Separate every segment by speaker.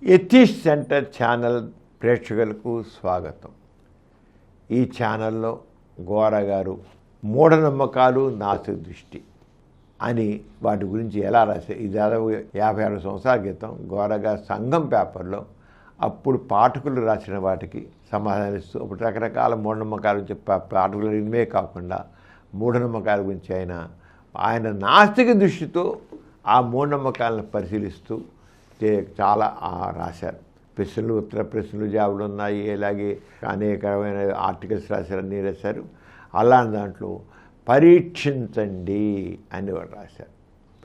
Speaker 1: Atheist centre channel ప్రేక్షకులకు స్వాగతం. ఈ ఛానల్లో గోర గారు మూఢనమ్మకాలు నాస్తిక దృష్టి అని వాటి గురించి ఎలా రాశారు. ఇది దాదాపు 56 సంవత్సరాల క్రితం గోర గారు సంఘం పేపర్లో అప్పుడు పాఠకులు రాసిన వాటికి సమాధానిస్తూ అప్పుడు రకరకాల మూఢనమ్మకాల గురించి పాఠకులు ఇవే కాకుండా మూఢనమ్మకాల గురించి ఆయన నాస్తిక దృష్టితో ఆ మూఢనమ్మకాలను పరిశీలిస్తూ చాలా రాశారు. ప్రశ్నలు ఉత్తర ప్రశ్నలు జవాబులు ఉన్నాయి, అలాగే అనేకమైన ఆర్టికల్స్ రాశారు, అన్నీ రాశారు. అలాంటి దాంట్లో పరీక్షించండి అని వాడు రాశారు.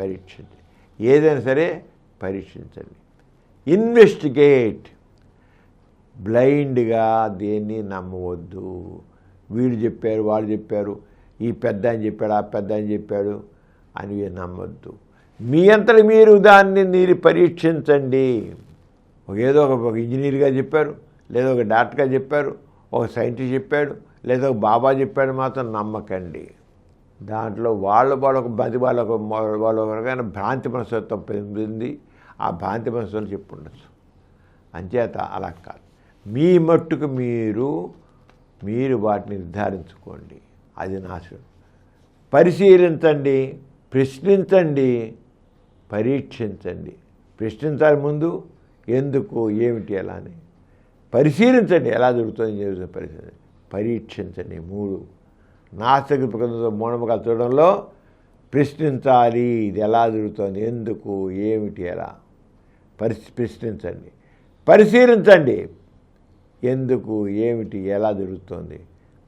Speaker 1: పరీక్షించండి, ఏదైనా సరే పరీక్షించండి. ఇన్వెస్టిగేట్, బ్లైండ్గా దేన్ని నమ్మవద్దు. వీళ్ళు చెప్పారు, వాళ్ళు చెప్పారు, ఈ పెద్ద అని చెప్పాడు, ఆ పెద్ద అని చెప్పాడు అని నమ్మొద్దు. మీ అంతటి మీరు దాన్ని మీరు పరీక్షించండి. ఏదో ఒక ఇంజనీర్గా చెప్పారు, లేదా ఒక డాక్టర్గా చెప్పారు, ఒక సైంటిస్ట్ చెప్పాడు, లేదా ఒక బాబా చెప్పాడు మాత్రం నమ్మకండి. దాంట్లో వాళ్ళ రకమైన భ్రాంతి మనస్తత్వం పొందింది. ఆ భ్రాంతి మనస్తత్వం చెప్పుండొచ్చు. అంచేత అలా కాదు, మీ మట్టుకు మీరు వాటిని నిర్ధారించుకోండి. అది నాశనం. పరిశీలించండి, ప్రశ్నించండి, పరీక్షించండి. ప్రశ్నించాలి ముందు, ఎందుకు, ఏమిటి, ఎలా అని. పరిశీలించండి, ఎలా జరుగుతుంది పరీక్షించండి. 3 నాస్తిక మూఢనమ్మకాలు చూడడంలో ప్రశ్నించాలి. ఇది ఎలా జరుగుతుంది, ఎందుకు, ఏమిటి, ఎలా. ప్రశ్నించండి, పరిశీలించండి, ఎందుకు, ఏమిటి, ఎలా జరుగుతుంది.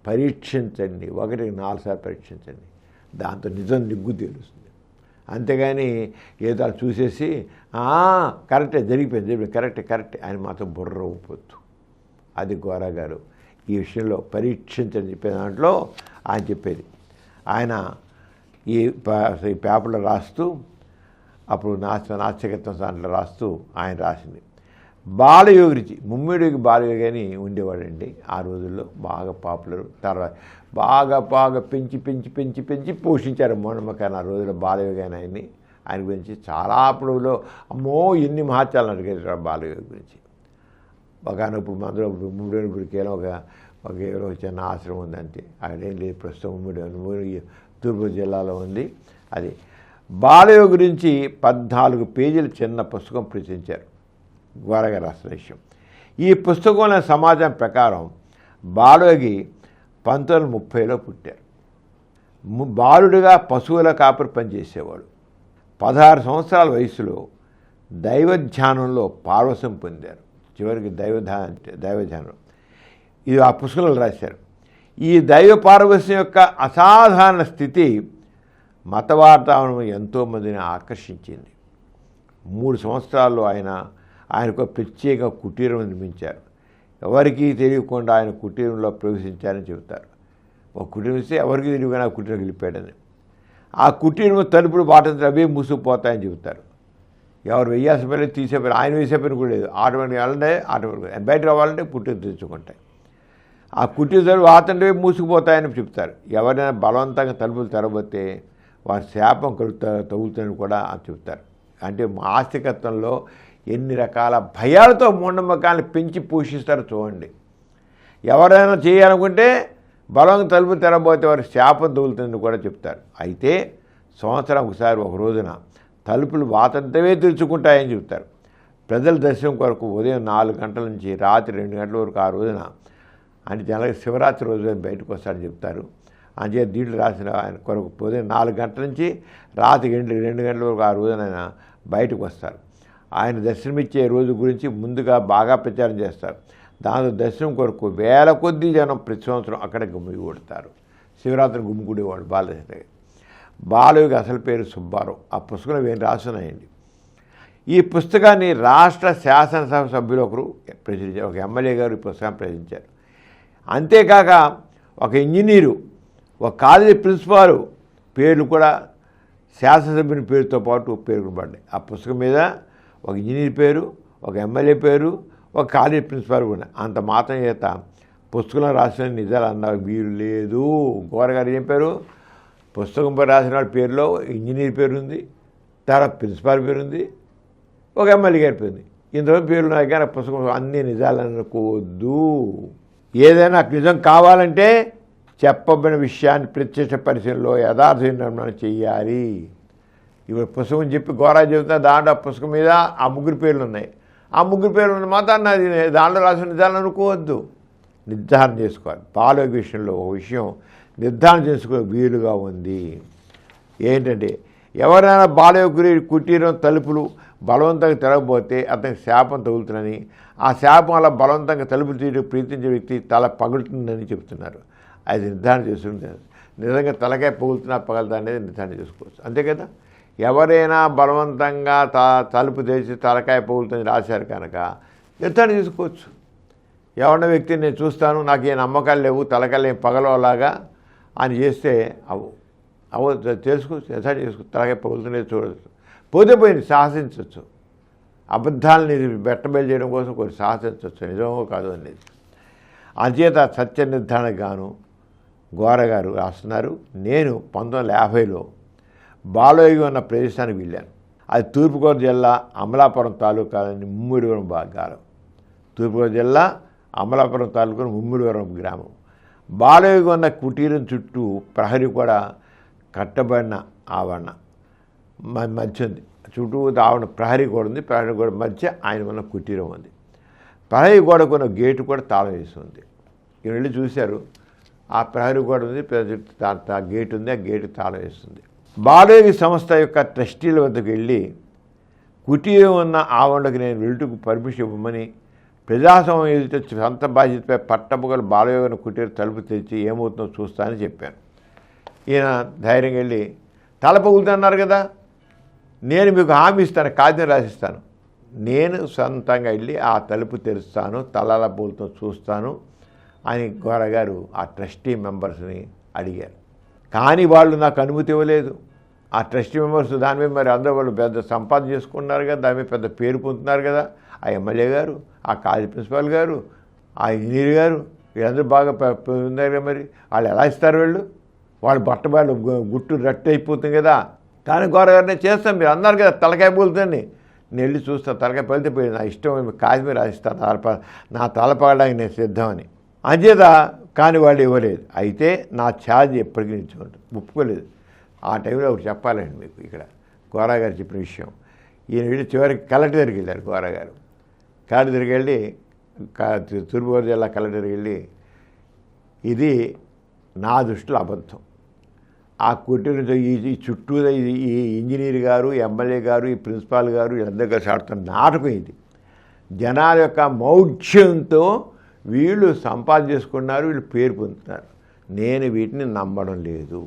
Speaker 1: పరీక్షించండి, 1-4 సార్లు పరీక్షించండి. దాంతో నిజం నిగ్గు తెలుస్తుంది. అంతేగాని ఏదో చూసేసి కరెక్టే, జరిగిపోయింది, కరెక్టే అని మాత్రం బుర్ర ఊపొద్దు. అది గోర గారు ఈ విషయంలో పరీక్షించని చెప్పే దాంట్లో ఆయన చెప్పేది. ఆయన ఈ పేపర్లో రాస్తూ అప్పుడు నాస్తికత్వం దాంట్లో రాస్తూ ఆయన రాసింది. బాలయోగి ముమ్మిడికి బాలయోగి అని ఉండేవాడండి ఆ రోజుల్లో. బాగా పాపులర్. తర్వాత బాగా పెంచి పోషించారు మూఢనమ్మకాన్ని ఆ రోజుల్లో బాలయోగి అని ఆయన గురించి చాలా అప్పుడులో అమ్మో ఎన్ని మహత్యాలను అడిగారు బాలయోగి గురించి. ఒకనప్పుడు అందులో ముమ్మిడి గుడికి ఒక చిన్న ఆశ్రమం ఉంది అంతే. అక్కడేం లేదు ప్రస్తుతం. ముమ్మిడి తూర్పు జిల్లాలో ఉంది. అది బాలయోగి గురించి 14 పేజీల చిన్న పుస్తకం ప్రచురించారు గోర గారు రాసిన విషయం. ఈ పుస్తకంలో సమాజం ప్రకారం బాలయోగి 1930లో పుట్టారు. బాలుడిగా పశువుల కాపరి పనిచేసేవాడు. 16 సంవత్సరాల వయసులో దైవధ్యానంలో పార్వసం పొందారు. చివరికి దైవధ్యానం ఇది ఆ పుస్తకంలో రాశారు. ఈ దైవ పార్వసం యొక్క అసాధారణ స్థితి మత వాతావరణం ఎంతోమందిని ఆకర్షించింది. 3 సంవత్సరాల్లో ఆయనకు ప్రత్యేక కుటీరం నిర్మించారు. ఎవరికీ తెలియకుండా ఆయన కుటీరంలో ప్రవేశించారని చెబుతారు. ఒక కుటీరం ఇస్తే ఎవరికి తెలియకుండా ఆ కుటీరం వెళ్ళిపోయాడని. ఆ కుటీరం తలుపులు బాటంతో అవే మూసుకుపోతాయని చెబుతారు. ఎవరు వెయ్యాల్సిన పని తీసే పని, ఆయన వేసే పని కూడా లేదు. ఆటోమేటిక్ వెళ్ళంటే ఆటోమేటిక్ బయట రావాలంటే కుటీరం తెచ్చుకుంటాయి. ఆ కుటీరం తలుపు ఆతంటే మూసుకుపోతాయని చెప్తారు. ఎవరైనా బలవంతంగా తలుపులు తెరబోతే వారి శాపం తగులుతుందని కూడా చెప్తారు. అంటే ఆస్తికత్వంలో ఎన్ని రకాల భయాలతో మూఢనమ్మకాలను పెంచి పోషిస్తారో చూడండి. ఎవరైనా చేయాలనుకుంటే బలంగా తలుపు తెరబోతే వారి శాపం తగులుతుందని కూడా చెప్తారు. అయితే సంవత్సరం ఒకసారి ఒక రోజున తలుపులు వాతంతవే తెరుచుకుంటాయని చెప్తారు. ప్రజల దర్శనం కొరకు ఉదయం 4 గంటల నుంచి రాత్రి 2 గంటల వరకు ఆ రోజున, అంటే జనరల్గా శివరాత్రి రోజున బయటకు వస్తారని చెప్తారు. అంతే దీంట్లో రాసిన ఆయన కొరకు ఉదయం 4 గంటల నుంచి రాత్రి 2 గంటల వరకు ఆ రోజున ఆయన బయటకు వస్తారు. ఆయన దర్శనమిచ్చే రోజు గురించి ముందుగా బాగా ప్రచారం చేస్తారు. దాంతో దర్శనం కొరకు వేల కొద్దీ జనం ప్రతి సంవత్సరం అక్కడ గుమ్మి కొడతారు. శివరాత్రి గుమ్మికూడేవాడు బాలయోగి అసలు పేరు సుబ్బారావు. ఆ పుస్తకంలో ఏం రాస్తున్నాయండి. ఈ పుస్తకాన్ని రాష్ట్ర శాసనసభ సభ్యులు ఒకరు ప్రచురించారు. ఒక ఎమ్మెల్యే గారు ఈ పుస్తకాన్ని ప్రచురించారు. అంతేకాక ఒక ఇంజనీరు, ఒక కాలేజీ ప్రిన్సిపాల్ పేర్లు కూడా శాసనసభ్యుని పేరుతో పాటు పేర్కొనబడ్డాయి. ఆ పుస్తకం మీద ఒక ఇంజనీర్ పేరు, ఒక ఎమ్మెల్యే పేరు, ఒక కాలేజీ ప్రిన్సిపాల్ కూడా. అంత మాత్రం చేత పుస్తకంలో రాసిన నిజాలు అన్నారు వీరు లేదు. గోర గారు ఏం పేరు, పుస్తకంపై రాసిన వాళ్ళ పేరులో ఇంజనీర్ పేరు ఉంది, తర్వాత ప్రిన్సిపాల్ పేరు ఉంది, ఒక ఎమ్మెల్యే గారి పేరు ఉంది. ఇంతలో పేర్లు కానీ పుస్తకం అన్ని నిజాలు అనుకోవద్దు. ఏదైనా నిజం కావాలంటే చెప్పబడిన విషయాన్ని ప్రత్యక్ష పరిశీలనలో యథార్థ నిర్మాణం చేయాలి. ఇప్పుడు పుస్తకం చెప్పి ఘోరా చెబుతున్నా దాంట్లో ఆ పుస్తకం మీద ఆ ముగ్గురు పేర్లు ఉన్నాయి. ఆ ముగ్గురు పేర్లు ఉన్న మాత్రాన్ని అది దాంట్లో రాసిన నిజాలు అనుకోవద్దు, నిర్ధారణ చేసుకోవాలి. బాలయోగి విషయంలో ఒక విషయం నిర్ధారణ చేసుకునే వీలుగా ఉంది. ఏంటంటే ఎవరైనా బాలయోగి కుటీరం తలుపులు బలవంతంగా తెరవబోతే అతనికి శాపం తగులుతుందని, ఆ శాపం అలా బలవంతంగా తలుపులు తీయడం ప్రీతించే వ్యక్తి తల పగులుతుందని చెప్తున్నారు. అది నిర్ధారణ చేసుకుంటే నిజంగా తలకాయ పగులుతున్నా పగలుతా అనేది నిర్ధారణ చేసుకోవచ్చు. అంతే కదా. ఎవరైనా బలవంతంగా తలుపు తెరిచి తలకాయ పగులుతుంది రాశారు కనుక నిర్ధారణ చేసుకోవచ్చు. ఎవరిన వ్యక్తిని నేను చూస్తాను, నాకు ఏ నమ్మకాలు లేవు, తలకాయలు ఏం పగలలాగా అని చేస్తే తెలుసుకోవచ్చు, నిర్ధారణ చేసుకోవచ్చు. తలకాయ పగులుతుండే చూడవచ్చు. పోతే పోయింది, సాహసించవచ్చు. అబద్ధాలని బెట్టబయలు చేయడం కోసం కొన్ని సాహసించవచ్చు, నిజమో కాదు అనేది. అంచేత సత్య నిర్ధారణకు గాను ఘోర గారు రాస్తున్నారు. నేను 1950లో బాలయోగి ఉన్న ప్రదేశానికి వెళ్ళాను. అది తూర్పుగోదావరి జిల్లా అమలాపురం తాలూకాలోని ముమ్మిడివరం భాగాలు. తూర్పుగోదావరి జిల్లా అమలాపురం తాలూకాలో ముమ్మిడివరం గ్రామం. బాలయోగి ఉన్న కుటీరం చుట్టూ ప్రహరీ కూడా కట్టబడిన ఆవరణ మధ్య ఉంది. చుట్టూ ఆవరణ ప్రహరీ గోడ ఉంది. ప్రహరీ గోడ మధ్య ఆయన ఉన్న కుటీరం ఉంది. ప్రహరీ గోడకు ఉన్న గేటు కూడా తాళం వేసి ఉంది. ఈయన వెళ్ళి చూశారు. ఆ ప్రహరీ గోడ ఉంది, ఆ గేటు ఉంది, ఆ గేటు తాళం వేస్తుంది. బాలయోగి సంస్థ యొక్క ట్రస్టీల వద్దకు వెళ్ళి కుటీరం ఉన్న ఆవరణకు నేను వెళ్తుకు పర్మిషన్ ఇవ్వమని, ప్రజాస్వామ్యం ఎదుట సొంత బాధ్యతపై పట్టబగలు బాలయోగిని కుటీరం తలుపు తెరిచి ఏమవుతుందో చూస్తానని చెప్పాను. ఈయన ధైర్యంగా వెళ్ళి తల పగులుతున్నారు కదా, నేను మీకు హామీ ఇస్తాను, కాగితం రాసిస్తాను, నేను సొంతంగా వెళ్ళి ఆ తలుపు తెరుస్తాను, తలల పూలతో చూస్తాను అని ఘోర గారు ఆ ట్రస్టీ మెంబర్స్ని అడిగారు. కానీ వాళ్ళు నాకు అనుమతి ఇవ్వలేదు. ఆ ట్రస్టీ మెంబర్స్ దాని మీద మరి అందరూ వాళ్ళు పెద్ద సంపాదన చేసుకున్నారు కదా, దాని మీద పెద్ద పేరు పొందుతున్నారు కదా. ఆ ఎమ్మెల్యే గారు, ఆ కాలేజ్ ప్రిన్సిపాల్ గారు, ఆ ఇంజనీర్ గారు, వీళ్ళందరూ బాగా ఉన్నారు కదా. మరి వాళ్ళు ఎలా ఇస్తారు? వాళ్ళు బట్టబాలు గుట్టు రట్టు అయిపోతుంది కదా. కానీ ఘోర గారు నేను చేస్తాను, మీరు అన్నారు కదా తలకాయ పోలుతుంది, నేను వెళ్ళి చూస్తాను, తలకాయ పలితే పోయింది, నా ఇష్టం కాశ్మీర్ రాసిస్తాను, నా తల పగడానికి నేను సిద్ధమని. అంచేత కానీ వాళ్ళు ఇవ్వలేదు. అయితే నా ఛార్జ్ ఎప్పటికీ ఒప్పుకోలేదు. ఆ టైంలో ఒకటి చెప్పాలండి మీకు. ఇక్కడ ఘోర గారు చెప్పిన విషయం, ఈయన వెళ్ళి చివరికి కలెక్టర్ దగ్గరికి వెళ్ళారు. ఘోర గారు కలెక్టర్ దగ్గరికి వెళ్ళి, తూర్పుగోదావరి జిల్లా కలెక్టర్ దగ్గరికి వెళ్ళి, ఇది నా దృష్టిలో అబద్ధం. ఆ కుటీరంతో ఈ చుట్టూ ఈ ఇంజనీర్ గారు, ఎమ్మెల్యే గారు, ఈ ప్రిన్సిపాల్ గారు వీళ్ళందరూ కలిసి ఆడుతున్న నాటకం ఇది. జనాల యొక్క మౌఢ్యంతో వీళ్ళు సంపాదన చేసుకున్నారు, వీళ్ళు పేరు పొందుతున్నారు. నేను వీటిని నమ్మడం లేదు,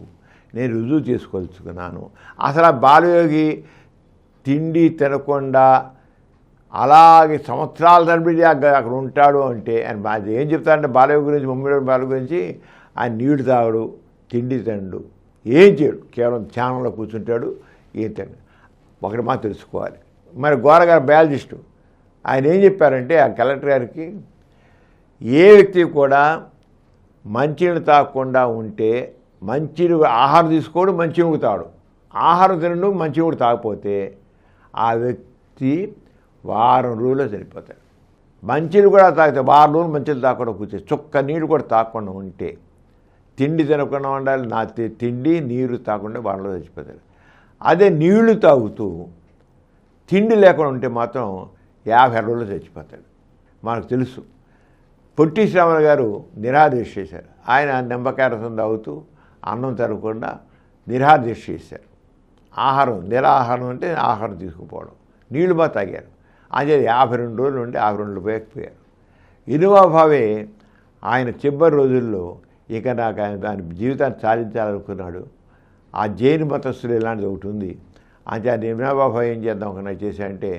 Speaker 1: నేను రుజువు చేసుకోదలుచుకున్నాను. అసలు ఆ బాలయోగి తిండి తినకుండా అలాగే సంవత్సరాల తరబడి అక్కడ ఉంటాడు అంటే ఆయన ఏం చెప్తారంటే బాలయోగి గురించి, ముమ్మిడి బాలయోగి గురించి, ఆయన నీళ్లు తాగడు, తిండి తినడు, ఏం చేయడు, కేవలం ధ్యానంలో కూర్చుంటాడు, ఏం తినడు. ఒకటి మాత్రం తెలుసుకోవాలి. మరి ఘోర గారు బయాలజిస్టు, ఆయన ఏం చెప్పారంటే ఆ కలెక్టర్ గారికి, ఏ వ్యక్తి కూడా మంచినీళ్ళు తాగకుండా ఉంటే మంచినీళ్ళు ఆహారం తీసుకోడు, మంచినీళ్ళు తాడు, ఆహారం తినడు, మంచినీళ్ళు తాగకపోతే ఆ వ్యక్తి వారం రోజుల్లో చనిపోతాడు. మంచినీళ్ళు కూడా తాగితే వారం రోజులు మంచినీళ్ళు తాగకుండా కూర్చొని చుక్క నీళ్ళు కూడా తాగకుండా ఉంటే, తిండి తినకుండా ఉండాలి, నా తిండి నీరు తాగకుండా వారంలో చచ్చిపోతాడు. అదే నీళ్లు తాగుతూ తిండి లేకుండా ఉంటే మాత్రం 50 రోజుల్లో చచ్చిపోతాడు. మనకు తెలుసు. పొట్టి శ్రీరాములు గారు నిరాదీక్ష చేశారు. ఆయన నిమ్మకాయ రసం తాగుతూ అన్నం తినకుండా నిరాదీక్ష చేశారు. ఆహారం నిరాహారం అంటే ఆహారం తీసుకుపోవడం, నీళ్లు బాగా తాగారు. అదే 52 రోజులు ఉండి 52 పోయకపోయారు. ఇనువాభావే ఆయన చివరి రోజుల్లో ఇక నాకు ఆయన జీవితాన్ని సాధించాలనుకున్నాడు. ఆ జైన్ మతస్థులు ఇలాంటిది ఒకటి ఉంది. అంటే ఆ ఇనువాభావ ఏం చేద్దాం ఒక నాకు చేశాడంటే,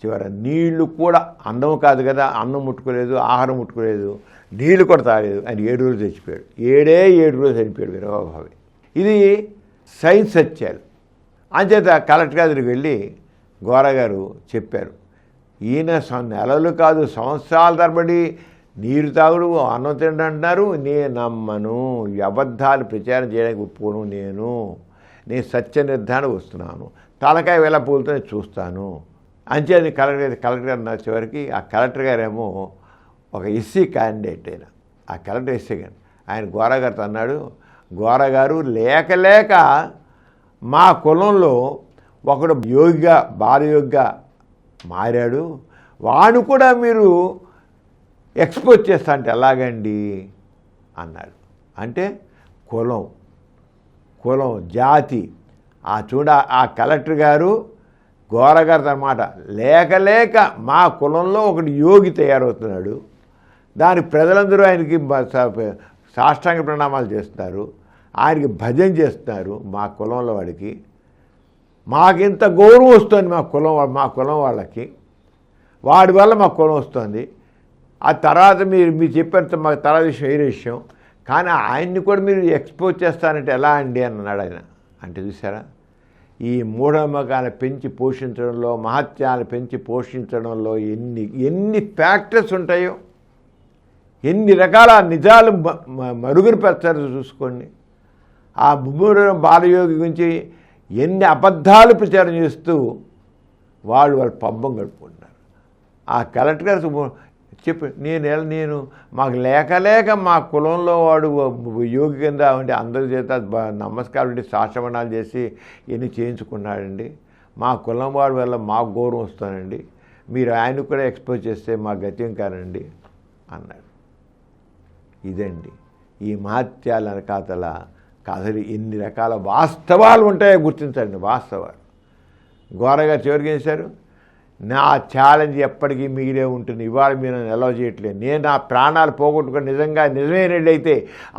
Speaker 1: చివరి నీళ్లు కూడా అన్నం కాదు కదా, అన్నం ముట్టుకోలేదు, ఆహారం ముట్టుకోలేదు, నీళ్లు కూడా తాగలేదు. ఆయన 7 రోజులు చచ్చిపోయాడు. 7 రోజులు చనిపోయాడు వినోబాభావి. ఇది సైన్స్ సత్యాలు. అంచేత కలెక్టర్ గారికి వెళ్ళి ఘోర గారు చెప్పారు, ఈయన నెలలు కాదు సంవత్సరాల తరబడి నీరు తాగుడు, అన్నం తినడం అంటున్నారు, నేను నమ్మను, ఈ అబద్ధాలు ప్రచారం చేయడానికి ఒప్పుకోను, నేను సత్య నిర్ధారణ వస్తున్నాను, తలకాయ వేళ పూలతో చూస్తాను అంచేది కలెక్టర్ గారు చివరికి ఆ కలెక్టర్ గారేమో ఒక ఎస్సీ క్యాండిడేట్ అయిన ఆ కలెక్టర్ ఎస్సీ గారు ఆయన గోరాగారితో అన్నాడు, గోరాగారు లేక మా కులంలో ఒకడు యోగిగా బాలయోగిగా మారాడు, వాడు కూడా మీరు ఎక్స్పోజ్ చేస్తా అంటే ఎలాగండి అన్నాడు. అంటే కులం జాతి ఆ కలెక్టర్ గారు గోరగారు అన్నమాట, లేక మా కులంలో ఒకటి యోగి తయారవుతున్నాడు, దానికి ప్రజలందరూ ఆయనకి సాష్టాంగ ప్రణామాలు చేస్తున్నారు, ఆయనకి భజన చేస్తున్నారు, మా కులంలో వాడికి మాకింత గౌరవం వస్తుంది, మా కులం వాళ్ళకి, వాడి వల్ల మా కులం వస్తుంది. ఆ తర్వాత మీరు చెప్పారు మాకు తర్వాత విషయం వేరే విషయం, కానీ ఆయన్ని కూడా మీరు ఎక్స్పోజ్ చేస్తారంటే ఎలా అండి అని అన్నాడు ఆయన. అంటే చూసారా, ఈ మూఢనమ్మకాలను పెంచి పోషించడంలో, మహత్యాలను పెంచి పోషించడంలో ఎన్ని ఫ్యాక్టర్స్ ఉంటాయో, ఎన్ని రకాల నిజాలు మరుగున పెడతారో చూసుకోండి. ఆ బాలయోగి గురించి ఎన్ని అబద్ధాలు ప్రచారం చేస్తూ వాళ్ళు పబ్బం గడుపుకుంటున్నారు. ఆ కలెక్టర్ గారు చెప్పి నేను మాకు లేక మా కులంలో వాడు యోగి కింద ఉండి అందరి చేత నమస్కారం ఉండి శాస్త్రమణాలు చేసి ఎన్ని చేయించుకున్నాడండి, మా కులం వాడి వల్ల మాకు గౌరవం వస్తానండి, మీరు ఆయన కూడా ఎక్స్పోజ్ చేస్తే మా గత్యం కానండి అన్నాడు. ఇదండి ఈ మహత్యాల కథలు ఎన్ని రకాల వాస్తవాలు ఉంటాయో గుర్తించండి. వాస్తవాలు ఘోరగా చివరికి చేశారు, నా ఛాలెంజ్ ఎప్పటికీ మిగిలే ఉంటుంది, ఇవాళ మీరు నన్ను అలౌ చేయట్లేదు, నేను నా ప్రాణాలు పోగొట్టుకుని నిజమైనట్లయితే,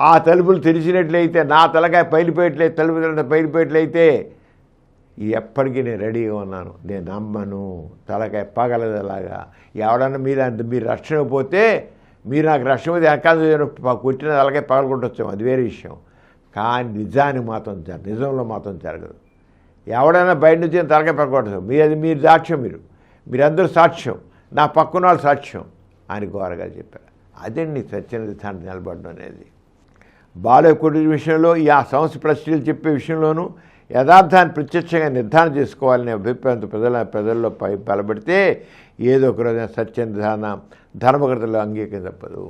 Speaker 1: ఆ తలుపులు తెరిచినట్లయితే, నా తలకాయ పైలిపోయట్లేదు, తలుపు పైలిపోయట్లయితే ఎప్పటికీ నేను రెడీగా ఉన్నాను, నేను నమ్మను, తలకాయ పగలదలాగా. ఎవడన్నా మీరు రక్షణ పోతే, మీరు నాకు రక్షణ పోతే వెనకాల కొట్టిన తలకాయ పగలగొట్టొచ్చాము, అది వేరే విషయం. కానీ నిజంలో మాత్రం జరగదు. ఎవడైనా బయట నుంచి తలకాయ పగలగొట్టచ్చు, మీరు సాక్ష్యం, మీరందరూ సాక్ష్యం, నా పక్కన వాళ్ళు సాక్ష్యం అని ఘోరగా చెప్పారు. అదండి సత్యనిధానం నిలబడడం అనేది. బాలకుడి విషయంలో ఆ సంస్థ ప్రశ్నలు చెప్పే విషయంలోనూ యథార్థాన్ని ప్రత్యక్షంగా నిర్ధారణ చేసుకోవాలనే అభిప్రాయంతో ప్రజల్లో బలపడితే ఏదో ఒక రోజున సత్యనిధాన ధర్మకర్తలు అంగీకరణ తప్పదు.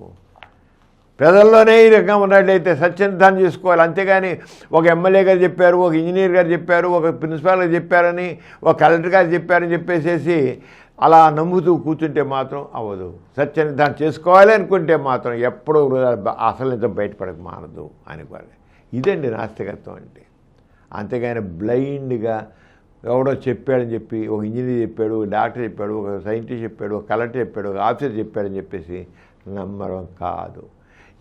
Speaker 1: ప్రజల్లోనే ఈ రకంగా ఉన్నట్లయితే సత్యనిధానం చేసుకోవాలి. అంతేగాని ఒక ఎమ్మెల్యే గారు చెప్పారు, ఒక ఇంజనీర్ గారు చెప్పారు, ఒక ప్రిన్సిపాల్ గారు చెప్పారని, ఒక కలెక్టర్ గారు చెప్పారని చెప్పేసేసి అలా నమ్ముతూ కూర్చుంటే మాత్రం అవ్వదు. సత్యనిధానం చేసుకోవాలి అనుకుంటే మాత్రం ఎప్పుడూ అసలు నిజం బయటపడక మానదు అనుకోవాలి. ఇదండి నాస్తికత్వం అంటే. అంతేగాని బ్లైండ్గా ఎవడో చెప్పాడని చెప్పి, ఒక ఇంజనీర్ చెప్పాడు, ఒక డాక్టర్ చెప్పాడు, ఒక సైంటిస్ట్ చెప్పాడు, ఒక కలెక్టర్ చెప్పాడు, ఒక ఆఫీసర్ చెప్పాడని చెప్పేసి నమ్మడం కాదు.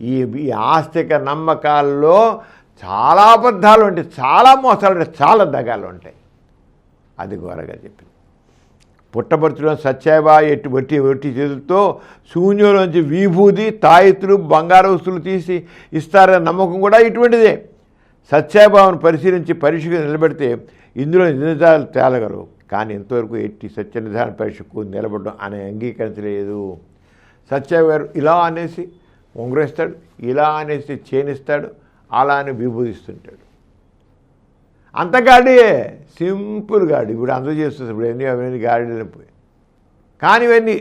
Speaker 1: ఈ ఆస్తిక నమ్మకాల్లో చాలా అబద్ధాలు ఉంటాయి, చాలా మోసాలు ఉంటాయి, చాలా దగాలు ఉంటాయి. అది ఘోరగా చెప్పింది. పుట్టబర్తిలో సత్యవా ఒట్టి చేతులతో శూన్యంలోంచి విభూది, తాయెత్తులు, బంగారు వస్తువులు తీసి ఇస్తారనే నమ్మకం కూడా ఇటువంటిదే. సత్యభావను పరిశీలించి పరీక్షకు నిలబెడితే ఇందులో నిజాలు తేలగలవు, కానీ ఇంతవరకు ఎట్టి సత్యనిధాన పరీక్షకు నిలబడడం అనే అంగీకరించలేదు. సత్యవ గారు ఇలా అనేసి ఉంగరేస్తాడు, ఇలా అనేసి చేనిస్తాడు, అలా అని విభూదిస్తుంటాడు. అంత గాడియే, సింపుల్ గాడి. ఇప్పుడు అందరూ చేస్తుంది, ఇప్పుడు అవన్నీ గాడిలో పోయి. కానీ ఇవన్నీ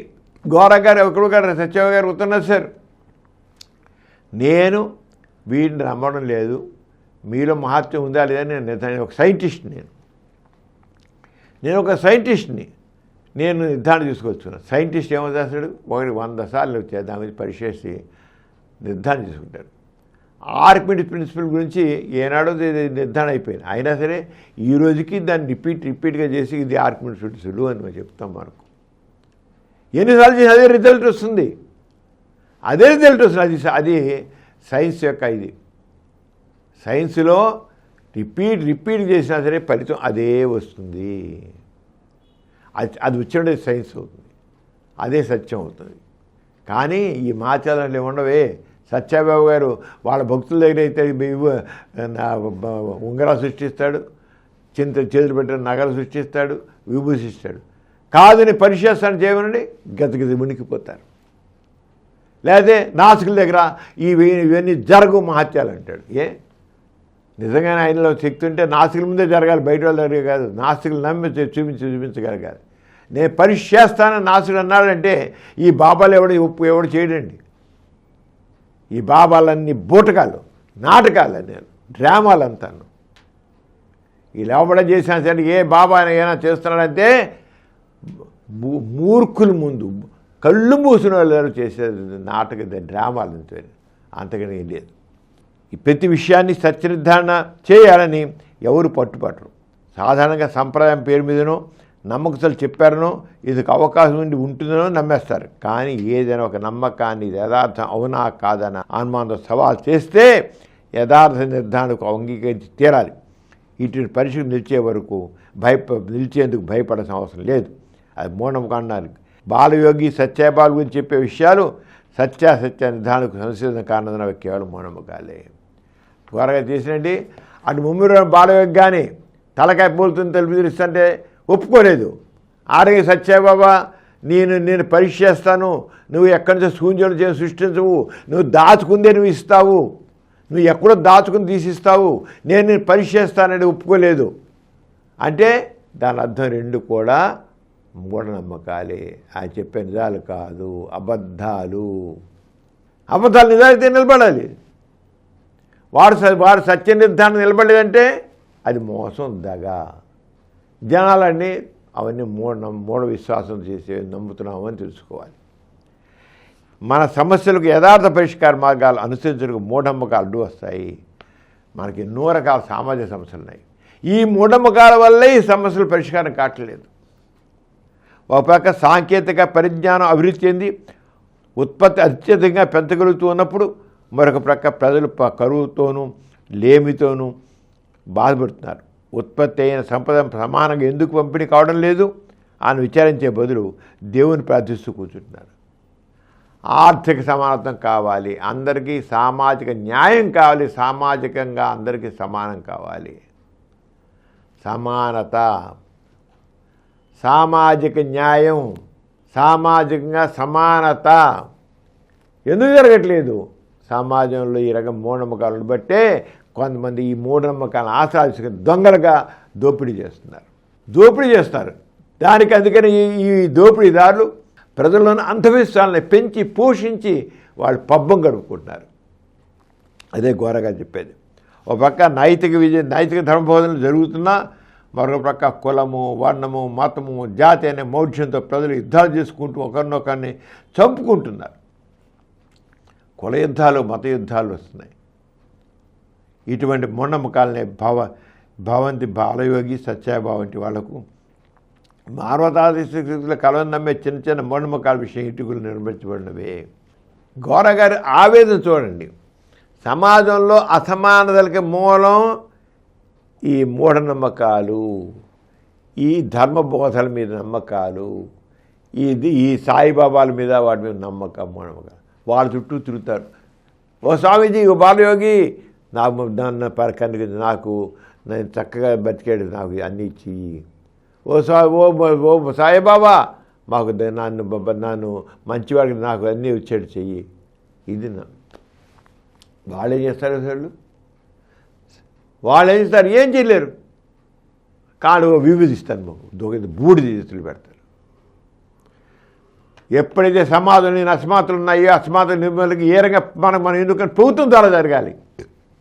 Speaker 1: ఘోరగారు ఒకరు సత్యవ గారు ఉత్తరం సార్, నేను వీటిని నమ్మడం లేదు, మీలో మహత్యం ఉందా లేదా నేను ఒక సైంటిస్ట్, నేను ఒక సైంటిస్ట్ని, నేను నిర్ధారణ తీసుకొచ్చున్నాను. సైంటిస్ట్ ఏమో చేస్తాడు, ఒకటి 100 సార్లు వచ్చాయి దాని మీద పరిశీలించి నిర్ధారణ చేసుకుంటాడు. ఆర్కిమిడిస్ ప్రిన్సిపల్ గురించి ఏనాడో నిర్ధారణ అయిపోయింది, అయినా సరే ఈ రోజుకి దాన్ని రిపీట్గా చేసి ఇది ఆర్కిమిడిస్ ప్రిన్సిపల్ అని మేము చెప్తాం. మనకు ఎన్నిసార్లు చేసి అదే రిజల్ట్ వస్తుంది. అది సైన్స్ యొక్క ఇది. సైన్స్లో రిపీట్ చేసినా సరే ఫలితం అదే వస్తుంది. అది వచ్చినట్టే సైన్స్ అవుతుంది, అదే సత్యం అవుతుంది. కానీ ఈ మాచారాలు ఉండవే. సత్యబాబు గారు వాళ్ళ భక్తుల దగ్గర అయితే ఉంగరాలు సృష్టిస్తాడు, చేతులు పెట్టిన నగలు సృష్టిస్తాడు, విభూషిస్తాడు. కాదని పరిశీలిస్తాను చేయమనండి, గతగతి మునిగిపోతారు. లేకపోతే నాస్తికుల దగ్గర ఇవన్నీ జరగు మహత్యాలు అంటాడు. నిజంగానే ఆయనలో శక్తి ఉంటే నాస్తికుల ముందే జరగాలి, బయట వాళ్ళ దగ్గర కాదు. నాస్తికులు నమ్మి చూపించగలగాలి. నేను పరీక్ష చేస్తానని నాసుడు అన్నాడంటే ఈ బాబాలు ఎవడు చేయడండి. ఈ బాబాలన్నీ బూటకాలు, నాటకాలు, నేను డ్రామాలు అంతాను. ఈ లేవబడ చేసిన సరే ఏ బాబా అయినా చేస్తున్నాడంటే మూర్ఖుల ముందు కళ్ళు మూసిన వాళ్ళు చేసేది నాటక డ్రామాలు అంతకని ఏం లేదు. ఈ ప్రతి విషయాన్ని సత్యనిర్ధారణ చేయాలని ఎవరు పట్టుపట్టరు. సాధారణంగా సంప్రదాయం పేరు మీదనో నమ్మకతలు చెప్పారనో ఇదికి అవకాశం ఉండి ఉంటుందనో నమ్మేస్తారు. కానీ ఏదైనా ఒక నమ్మకాన్ని యథార్థం అవునా కాదన్న అనుమానంతో సవాల్ చేస్తే యథార్థ నిర్ధారణకు అంగీకరించి తీరాలి. ఇటు పరీక్షకు నిలిచే వరకు నిలిచేందుకు భయపడాల్సిన అవసరం లేదు. అది మూఢనమ్మకం అన్నారు. బాలయోగి సత్యబాలు గురించి చెప్పే విషయాలు సత్యాసత్య నిర్ధారణకు సంశోధన కారణం కేవలం మూఢనమ్మకాలే. త్వరగా చేసినండి అటు ముమ్మిరు బాలయోగి కానీ తలకాయ పూలుతుంది తెలుపు తీరుస్తుంటే ఒప్పుకోలేదు. ఆరోగ్య సత్యబాబా నేను పరీక్ష చేస్తాను, నువ్వు ఎక్కడి నుంచో శూన్యం చేసి సృష్టించవు, నువ్వు దాచుకుందే నువ్వు ఇస్తావు, నువ్వు ఎక్కడో దాచుకుని తీసిస్తావు, నేను పరీక్ష చేస్తానని ఒప్పుకోలేదు అంటే దాని అర్థం రెండు కూడా మూఢనమ్మకాలే. ఆయన చెప్పే నిజాలు కాదు, అబద్ధాలు. నిజాయితీ నిలబడాలి. వాడు సత్య నిర్ధారణ నిలబడలేదంటే అది మోసం, దగా. జనాలన్నీ అవన్నీ మూఢ విశ్వాసం చేసే నమ్ముతున్నామని తెలుసుకోవాలి. మన సమస్యలకు యథార్థ పరిష్కార మార్గాలు అనుసరించడానికి మూఢనమ్మకాలు అడ్డు వస్తాయి. మనకి ఎన్నో రకాల సామాజిక సమస్యలు ఉన్నాయి. ఈ మూఢనమ్మకాల వల్లే ఈ సమస్యలు పరిష్కారం కావట్లేదు. ఒక పక్క సాంకేతిక పరిజ్ఞానం అభివృద్ధి చెంది ఉత్పత్తి అత్యధికంగా పెంచగలుగుతూ ఉన్నప్పుడు మరొక ప్రక్క ప్రజలు కరువుతోనూ లేమితోనూ బాధపడుతున్నారు. ఉత్పత్తి అయిన సంపద సమానంగా ఎందుకు పంపిణీ కావడం లేదు అని విచారించే బదులు దేవుని ప్రార్థిస్తూ కూర్చుంటున్నారు. ఆర్థిక సమానత్వం కావాలి, అందరికీ సామాజిక న్యాయం కావాలి, సామాజికంగా అందరికీ సమానం కావాలి. సమానత, సామాజిక న్యాయం, సామాజికంగా సమానత ఎందుకు జరగట్లేదు? సమాజంలో ఈ రకం మూఢనమ్మకాలను బట్టే కొంతమంది ఈ మూఢనమ్మకాలను ఆశ్రయించుకుని దొంగలుగా దోపిడీ చేస్తారు. దానికి అందుకని ఈ దోపిడీదారులు ప్రజల్లోని అంధవిశ్వాసాలను పెంచి పోషించి వాళ్ళు పబ్బం గడుపుకుంటున్నారు. అదే ఘోరగా చెప్పేది. ఒక పక్క నైతిక ధర్మబోధనలు జరుగుతున్నా మరొక ప్రక్క కులము, వర్ణము, మతము, జాతి అనే మౌఢ్యంతో ప్రజలు యుద్ధాలు చేసుకుంటూ ఒకరినొకరిని చంపుకుంటున్నారు. కుల యుద్ధాలు, మత యుద్ధాలు వస్తున్నాయి. ఇటువంటి మూఢనమ్మకాలనే భవంతి బాలయోగి సత్యబాబా వంటి వాళ్లకు మానవతాశక్తుల కలను నమ్మే చిన్న చిన్న మూఢనమ్మకాల విషయం ఇటుకలు నిర్మించబడినవే. గౌరగారి ఆవేదన చూడండి. సమాజంలో అసమానతలకి మూలం ఈ మూఢనమ్మకాలు, ఈ ధర్మబోధల మీద నమ్మకాలు, ఈ సాయిబాబాల మీద వాటి మీద మూఢనమ్మకాలు. వాళ్ళ చుట్టూ తిరుగుతారు. ఓ స్వామీజీ, ఓ బాలయోగి, నాకు నేను చక్కగా బతికాడు, నాకు అన్నీ ఇచ్చి. ఓ సాయిబాబా, మాకు నన్ను మంచివాడికి నాకు అన్నీ వచ్చాడు చెయ్యి. ఇది వాళ్ళు ఏం చేస్తారు? వాళ్ళు ఏం చేస్తారు? ఏం చేయలేరు. కాడు విభజిస్తాను, మాకు బూడి చేతులు పెడతారు. ఎప్పుడైతే సమాధులు అసమానతలు ఉన్నాయో అసమానతల నిర్మూలనకి ఏ రకంగా మనం ఎందుకంటే ప్రభుత్వం ద్వారా జరగాలి.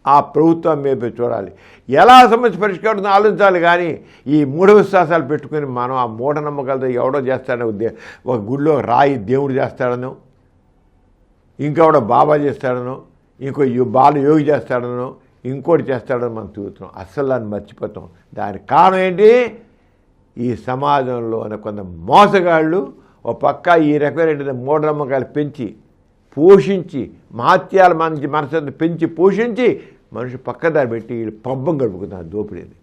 Speaker 1: ఆ ప్రభుత్వం మేము చూడాలి, ఎలా సమస్య పరిష్కరిస్తుందో ఆలోచించాలి. కానీ ఈ మూఢ విశ్వాసాలు పెట్టుకుని మనం ఆ మూఢనమ్మకాలతో ఎవడో చేస్తాడనో, ఒక గుడిలో రాయి దేవుడు చేస్తాడనో, ఇంకెవడో బాబా చేస్తాడనో, ఇంకో బాలయోగి చేస్తాడనో, ఇంకోటి చేస్తాడని మనం చూస్తున్నాం. అస్సలు దాన్ని మర్చిపోతాం. దానికి కారణం ఏంటి? ఈ సమాజంలో కొంత మోసగాళ్ళు ఒక పక్క ఈ రకమైన మూఢనమ్మకాలు పెంచి పోషించి మహత్యాల మనసుని పెంచి పోషించి మనిషి పక్కదారి పెట్టి వీళ్ళు పబ్బం గడుపుకున్నారు దోపిడీని.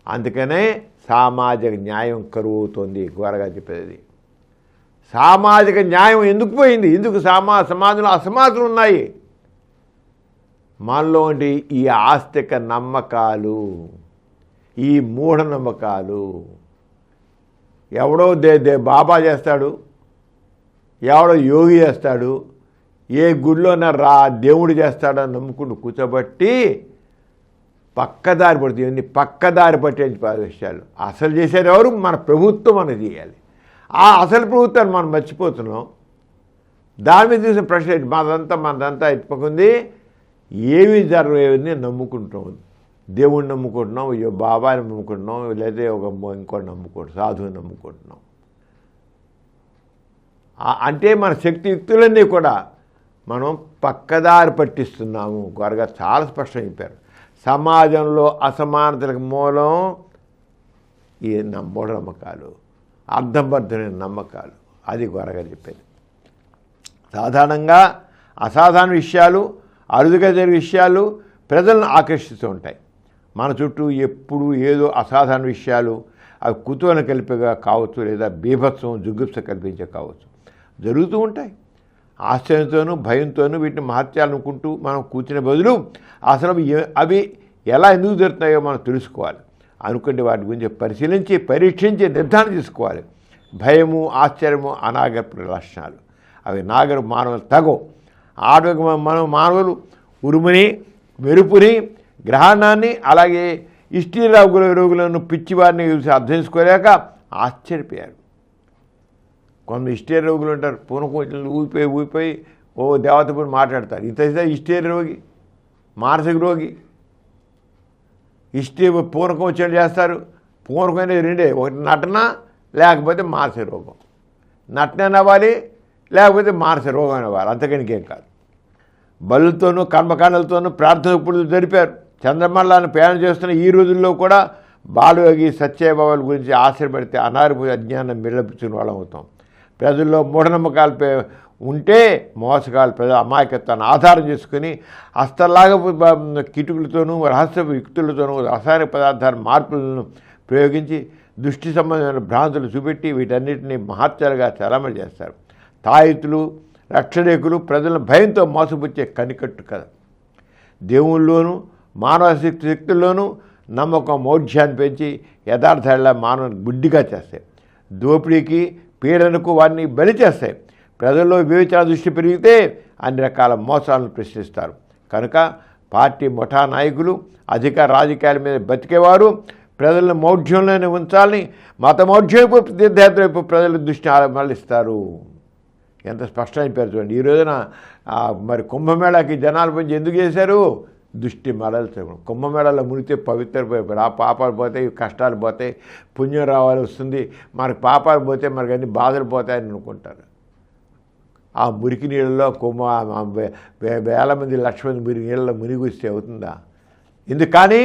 Speaker 1: అందుకనే సామాజిక న్యాయం కరువు అవుతుంది. ఘోరగా చెప్పేది సామాజిక న్యాయం ఎందుకు పోయింది? ఎందుకు సమాజంలో అసమానతలు ఉన్నాయి? మనలో ఉండి ఈ ఆస్తిక నమ్మకాలు, ఈ మూఢనమ్మకాలు. ఎవడో బాబా చేస్తాడు, ఎవడో యోగి చేస్తాడు, ఏ గుడిలోన దేవుడు చేస్తాడని నమ్ముకుంటూ కూర్చోబట్టి పక్కదారి పడుతుంది. ఇవన్నీ పక్కదారి పట్టే విషయాలు. అసలు చేసేది ఎవరు? మన ప్రభుత్వం అని చేయాలి. ఆ అసలు ప్రభుత్వాన్ని మనం మర్చిపోతున్నాం. దాని మీద తీసిన ప్రశ్న మనదంతా ఎత్తుకుంది. ఏమి జరగలేదని నమ్ముకుంటున్నాం. దేవుణ్ణి నమ్ముకుంటున్నాం, బాబాని నమ్ముకుంటున్నాం, లేదా ఇంకోటి నమ్ముకుంటున్నాం, సాధువుని నమ్ముకుంటున్నాం. అంటే మన శక్తియుక్తులన్నీ కూడా మనం పక్కదారి పట్టిస్తున్నాము. గొరగా చాలా స్పష్టం చెప్పారు. సమాజంలో అసమానతలకు మూలం ఈ మూఢనమ్మకాలు, అర్థంబద్ధమైన నమ్మకాలు. అది గొరగా చెప్పేది. సాధారణంగా అసాధారణ విషయాలు, అరుదుగా జరిగే విషయాలు ప్రజలను ఆకర్షిస్తూ ఉంటాయి. మన చుట్టూ ఎప్పుడు ఏదో అసాధారణ విషయాలు, అవి కుతూహలం కలిపేగా కావచ్చు, లేదా బీభత్సం జుగుప్స కల్పించే కావచ్చు, జరుగుతూ ఉంటాయి. ఆశ్చర్యంతోనూ భయంతోనూ వీటిని మహత్యాలు అనుకుంటూ మనం కూర్చునే బదులు అసలు అవి ఎలా ఎందుకు జరుగుతున్నాయో మనం తెలుసుకోవాలి. అనుకుంటే వాటి గురించి పరిశీలించి పరీక్షించి నిర్ధారణ తీసుకోవాలి. భయము, ఆశ్చర్యము అనాగరిక లక్షణాలు. అవి మానవులు తగవు. మనం మానవులు ఉరుముని, మెరుపుని, గ్రహణాన్ని, అలాగే రోగులను పిచ్చివారిని చూసి అర్థం చేసుకోలేక ఆశ్చర్యపోయారు. కొంత హిస్టీరియా రోగులు ఉంటారు, పూనకోచలు ఊపిపోయి దేవతపూడి మాట్లాడతారు. ఇంత హిస్టీరియా రోగి, మానసిక రోగి. పూనకోచలు చేస్తారు. పూనకం అనేది రెండే, ఒకటి నటన, లేకపోతే మానసిక రోగం. నటన అవ్వాలి, లేకపోతే మానసిక రోగం అవ్వాలి, అంతకనికేం కాదు. బలులతోనూ కర్మకాండలతోనూ ప్రార్థన ఇప్పుడు జరిపారు. చంద్రమండలాన్ని ప్రయాణం చేస్తున్న ఈ రోజుల్లో కూడా బాలయోగి సత్యబాబాల గురించి ఆశ్చర్యపడితే అనారోగ్య అజ్ఞానం మిళ్ళపుచ్చిన వాళ్ళం అవుతాం. ప్రజల్లో మూఢనమ్మకాలు ఉంటే మోసగాలు ప్రజల అమాయకత్వాన్ని ఆధారం చేసుకుని హస్తలాగా కిటుకులతోనూ రహస్య యుక్తులతోనూ రసాయనిక పదార్థాల మార్పులను ప్రయోగించి దృష్టి సంబంధమైన భ్రాంతులు చూపెట్టి వీటన్నిటిని మహత్యాలుగా చలామణి చేస్తారు. తాయితులు, రక్షరేకులు ప్రజలను భయంతో మోసపుచ్చే కనికట్టు కథ. దేవుళ్ళలోనూ మానవ శక్తుల్లోనూ నమ్మకం మౌఢ్యాన్ని పెంచి యథార్థాల మానవుని గుడ్డిగా చేస్తాయి. దోపిడీకి, పీడనకు వారిని బలి చేస్తాయి. ప్రజల్లో వివేచన దృష్టి పెరిగితే అన్ని రకాల మోసాలను ప్రశ్నిస్తారు. కనుక పార్టీ ముఠా నాయకులు అధికార రాజకీయాల మీద బతికేవారు ప్రజలను మౌఢ్యంలోనే ఉంచాలని మత మౌఢ్యపు తీర్థయాత్ర వైపు ప్రజల దృష్టిని మళ్ళిస్తారు. ఎంత స్పష్టమైన పేరు చూడండి. ఈ రోజున మరి కుంభమేళాకి జనాలు పెంచి ఎందుకు చేశారు? దృష్టి మరల్చడం. కుంభమేళాలో మునిగితే పవిత్రపోయి ఆ పాపాలు పోతాయి, కష్టాలు పోతాయి, పుణ్యం రావాలి వస్తుంది, మనకు పాపాలు పోతే మనకు అన్ని బాధలు పోతాయని అనుకుంటారు. ఆ మురికి నీళ్ళలో వేల మంది, లక్ష మంది మురికి నీళ్ళలో మునిగి వస్తే అవుతుందా? ఎందుకు? కానీ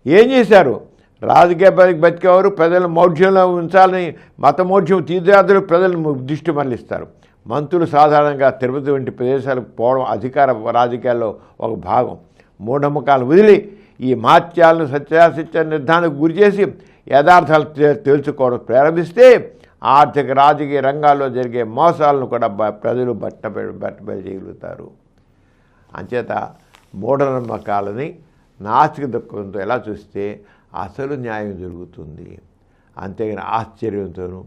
Speaker 1: ఏం చేశారు? రాజకీయ బతికేవారు ప్రజలను మౌఢ్యంలో ఉంచాలని మత మౌఢ్యం తీర్థయాత్రలు ప్రజలను దృష్టి మరలిస్తారు. మంత్రులు సాధారణంగా తిరుపతి వంటి ప్రదేశాలకు పోవడం అధికార రాజకీయాల్లో ఒక భాగం. మూఢనమ్మకాలను వదిలి ఈ మహత్యాలను సత్యాసత్య నిర్ధారణకు గురి చేసి యథార్థాలు తెలుసుకోవడం ప్రారంభిస్తే ఆర్థిక రాజకీయ రంగాల్లో జరిగే మోసాలను కూడా ప్రజలు బట్టబయలు చేయగలుగుతారు. అంచేత మూఢనమ్మకాలని నాస్తిక దృక్పథంతో ఎలా చూస్తే అసలు న్యాయం జరుగుతుంది. అంతేగాని ఆశ్చర్యంతోనూ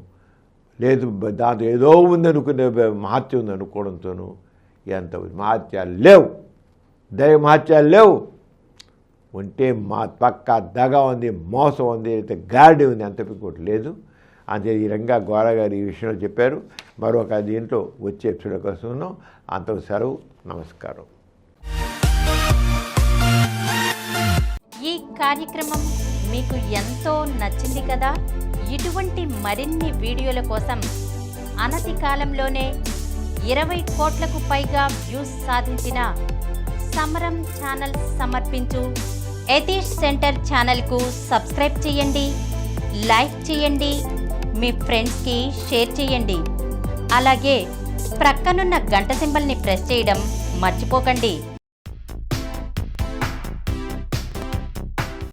Speaker 1: లేదు దాంతో ఏదో ఉందనుకునే మహత్యం ఉంది అనుకోవడంతోనూ ఎంత మహత్యాలు లేవు, దైవ మహత్యాలు లేవు. ఉంటే మా పక్క దగ ఉంది, మోసం ఉంది, అయితే గాడి ఉంది, అంత ఇంకోటి లేదు. అంతే ఈ రంగా గోర గారు ఈ విషయంలో చెప్పారు. మరొక దీంట్లో వచ్చే ఎపిసోడ్ కోసం ఉన్నాం. అంతకు సెలవు. నమస్కారం.
Speaker 2: ఈ కార్యక్రమం మీకు ఎంతో నచ్చింది కదా. ఇటువంటి మరిన్ని వీడియోల కోసం అనతి కాలంలోనే 20 కోట్లకు పైగా వ్యూస్ సాధించిన సమరం ఛానల్ సమర్పించు యతీష్ సెంటర్ ఛానల్కు సబ్స్క్రైబ్ చేయండి, లైక్ చేయండి, మీ ఫ్రెండ్స్కి షేర్ చేయండి. అలాగే ప్రక్కనున్న గంట సింబల్ని ప్రెస్ చేయడం మర్చిపోకండి.